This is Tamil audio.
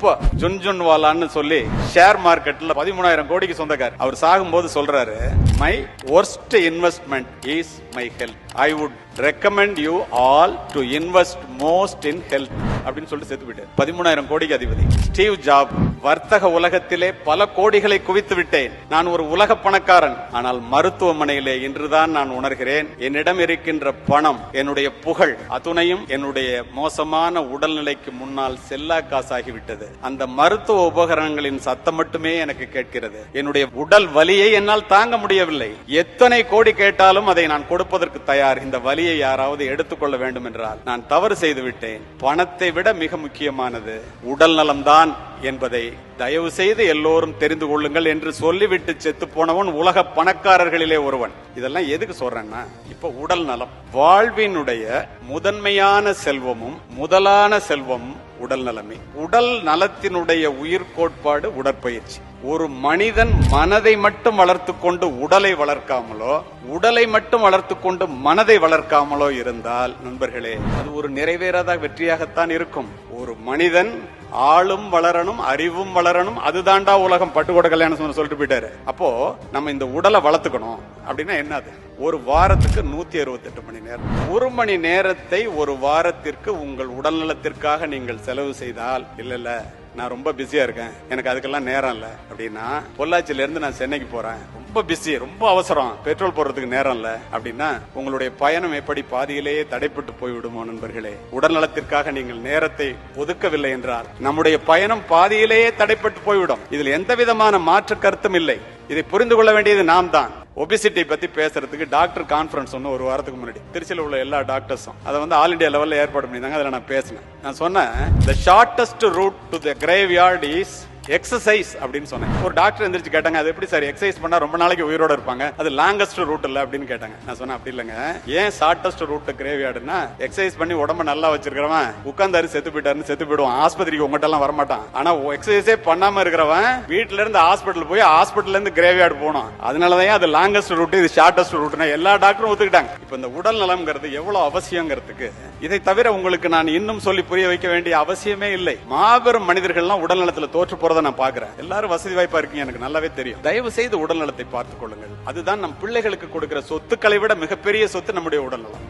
இப்ப ஜுன்ஜுன்வாலான்னு சொல்லி ஷேர் மார்க்கெட்ல 13,000 கோடிக்கு சொந்தக்கார். அவர் சாகும்போது சொல்றாரு, my worst investment is my health. I would recommend you all to invest most in health அப்படின்னு சொல்லிட்டு செத்து விட்டார். 13,000 கோடிக்கு அதிபதி. ஸ்டீவ் ஜாப், வர்த்தக உலகத்திலே பல கோடிகளை குவித்து விட்டேன், நான் ஒரு உலக பணக்காரன், ஆனால் மருத்துவமனையிலே இன்றுதான் நான் உணர்கிறேன் என்னிடம் இருக்கின்ற பணம், என்னுடைய புகழ் அத்துணையும் என்னுடைய மோசமான உடல்நிலைக்கு முன்னால் செல்லா காசாகிவிட்டது. அந்த மருத்துவ உபகரணங்களின் சத்தம் மட்டுமே எனக்கு கேட்கிறது. என்னுடைய உடல் வலியை என்னால் தாங்க முடியவில்லை. எத்தனை கோடி கேட்டாலும் அதை நான் கொடுப்பதற்கு தயார். இந்த வலியை யாராவது எடுத்துக்கொள்ள வேண்டும் என்றால் நான் தவறு செய்து விட்டேன். பணத்தை விட மிக முக்கியமானது உடல் நலம்தான் என்பதை தயவு செய்து எல்லோரும் தெரிந்து கொள்ளுங்கள் என்று சொல்லிவிட்டு செத்து போனவன் உலக பணக்காரர்களிலே ஒருவன். இதெல்லாம் எதுக்கு சொல்றேன்னா, இப்ப உடல் நலம், வாழ்வினுடைய முதன்மையான செல்வமும் முதலான செல்வமும் உடல் நலமே. உடல் நலத்தினுடைய உயிர் கோட்பாடு உடற்பயிற்சி. ஒரு மனிதன் மனதை மட்டும் வளர்த்து கொண்டு உடலை வளர்க்காமலோ, உடலை மட்டும் வளர்த்து கொண்டு மனதை வளர்க்காமலோ இருந்தால் நண்பர்களே, அது ஒரு நிறைவேறாத வெற்றியாகத்தான் இருக்கும். ஒரு மனிதன் ஆளும் வளரணும், அறிவும் வளரணும், அதுதான்டா உலகம். பட்டுக்கோட்டை கல்யாணம் சொல்லிட்டு போயிட்டாரு. அப்போ நம்ம இந்த உடலை வளர்த்துக்கணும் அப்படின்னா என்னது? ஒரு வாரத்துக்கு 168 மணி நேரம். 1 மணி நேரத்தை ஒரு வாரத்திற்கு உங்கள் உடல் நலத்திற்காக நீங்கள் செலவு செய்தால், இல்ல நான் ரொம்ப பிஸியா இருக்கேன், எனக்கு அதுக்கெல்லாம் நேரம் இல்ல அப்படின்னா, பொள்ளாச்சியில இருந்து நான் சென்னைக்கு போறேன், ரொம்ப பிஸி, ரொம்ப அவசரம், பெட்ரோல் போடுறதுக்கு நேரம் இல்ல அப்படின்னா, உங்களுடைய பயணம் எப்படி பாதியிலேயே தடைப்பட்டு போய்விடுமோ நண்பர்களே. உடல் நலத்திற்காக நீங்கள் நேரத்தை ஒதுக்கவில்லை என்றால் நம்முடைய பயணம் பாதியிலேயே தடைப்பட்டு போய்விடும். இதில் எந்த விதமான மாற்று கருத்தும் இல்லை. இதை புரிந்து கொள்ள வேண்டியது நாம் தான். ஒபிசிட்டி பத்தி பேசுறதுக்கு டாக்டர் கான்பரன்ஸ் ஒன்று ஒரு வாரத்துக்கு முன்னாடி திருச்சியில் உள்ள எல்லா டாக்டர்ஸும் அதை ஆல் இண்டியா லெவல்ல ஏற்பாடு பண்ணியிருந்தாங்க. அதில் நான் பேசினேன். நான் சொன்னேன், the shortest route to the graveyard is exercise அப்படின்னு சொன்னேன். ஒரு டாக்டர் எந்திரிச்சு கேட்டாங்க, அது எப்படி சார் எக்ஸசைஸ் பண்ணா ரொம்ப நாளைக்கு உயிரோட இருப்பாங்க, அது லாங்கஸ்ட் ரூட் இல்ல அப்படின்னு கேட்டாங்க. நான் சொன்னேன், அப்படி இல்லங்க, ஏன் ஷார்டஸ்ட் ரூட் கிரேவியார்டுனா, எக்ஸசைஸ் பண்ணி உடம்ப நல்லா வச்சிருக்கிறவன் உட்கார்ந்தாரு செத்து போயிட்டாருன்னு செத்து போயிடுவான், ஆஸ்பத்திரிக்கு உங்ககிட்ட எல்லாம் வரமாட்டான். ஆனா எக்ஸசைஸே பண்ணாம இருக்கிறவன் வீட்டுல இருந்து ஹாஸ்பிட்டல் போய் ஹாஸ்பிட்டல்ல இருந்து கிரேவியார்டு போகணும். அதனாலதான் அது லாங்கஸ்ட் ரூட், இது ஷார்டஸ்ட் ரூட்னா எல்லா டாக்டரும் ஒத்துக்கிட்டாங்க. இப்ப இந்த உடல் நலம்ங்கிறது எவ்வளவு அவசியங்கிறதுக்கு இதை தவிர உங்களுக்கு நான் இன்னும் சொல்லி புரிய வைக்க வேண்டிய அவசியமே இல்லை. மாபெரும் மனிதர்கள்லாம் உடல் நலத்துல தோற்று போறதை நான் பாக்குறேன். எல்லாரும் வசதி வாய்ப்பா இருக்கீங்க, எனக்கு நல்லாவே தெரியும். தயவு செய்து உடல் நலத்தை பார்த்துக் கொள்ளுங்கள். அதுதான் நம் பிள்ளைகளுக்கு கொடுக்கிற சொத்துக்களை விட மிகப்பெரிய சொத்து நம்முடைய உடல் நலம்.